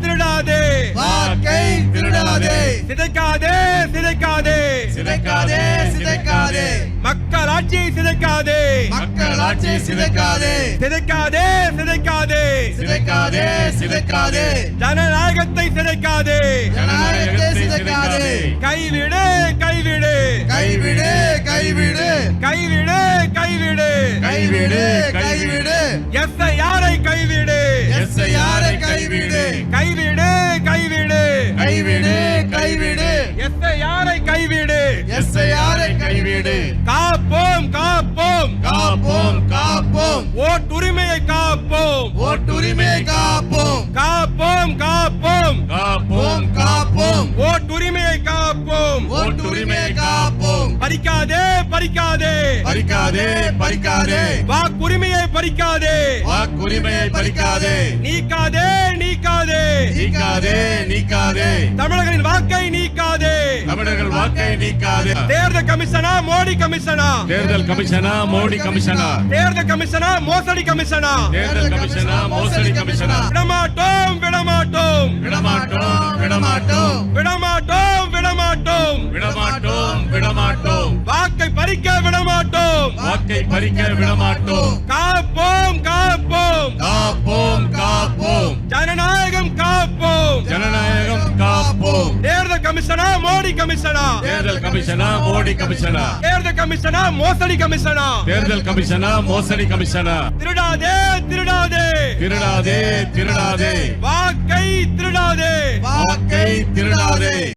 திருடாதே வாக்கை திருடாதே சிதைக்காதே சிதைக்காதே சிதைக்காதே சிதைக்காதே மக்கள் ஆட்சியை சிதைக்காதே மக்கள் ஆட்சியை சிதைக்காதே சிதைக்காதே சிதைக்காதே சிதைக்காதே சிதைக்காதே ஜனநாயகத்தை சிதைக்காதே ஜனநாயகத்தை சிதைக்காதே கைவிடு கைவிடு கைவிடு கைவிடு கைவிடு கைவிடு கைவிடு கைவிடு எஸ்ஐஆரை கைவிடு எஸ்ஐஆரை கைவிடு கைவிடு கைவிடு கைவிடு கைவிடு எஸ்ஐஆரை கைவிடு எஸ்ஐஆரை கைவிடு காப்போம் காப்போம் காப்போம் காப்போம் ஓட்டுரிமையை காப்போம் ஓட்டுரிமையை காப்போம் காப்போம் காப்போம் காப்போம் காப்போம் ஓட்டுரிமையை காப்போம் ஓட்டுரிமையை காப்போம் பறிக்காதே பறிக்காதே பறிக்காதே பறிக்காதே வாக்குரிமையை பறிக்காதே வாக்குரிமையை பறிக்காதே நீக்காதே நீக்காதே நீக்காதே நீக்காதே தமிழர்களின் வாக்கை நீக்காதே தமிழர்கள் வாக்கை நீக்காதே தேர்தல் கமிஷனா மோடி கமிஷனா தேர்தல் கமிஷனா மோடி கமிஷனா தேர்தல் கமிஷனா மோசடி கமிஷனா தேர்தல் கமிஷனா மோசடி கமிஷனா விடமாட்டோம் விடமாட்டோம் விடமாட்டோம் விடமாட்டோம் விடமாட்டோம் விடமாட்டோம் விடமாட்டோம் விடமாட்டோம் வாக்கை பறிக்க விடமாட்டோம் வாக்கை பறிக்க விடமாட்டோம் காப்போம் காப்போம் காப்போம் காப்போம் ஜனநாயகம் காப்போம் ஜனநாயகம் காப்போம் தேர்தல் கமிஷனா மோடி கமிஷனா தேர்தல் கமிஷனா மோடி கமிஷனா தேர்தல் கமிஷனா மோசடி கமிஷனா தேர்தல் கமிஷனா மோசடி கமிஷனா திருடாதே திருடாதே திருடாதே திருடாதே வாக்கை திருடாதே வாக்கை திருடாதே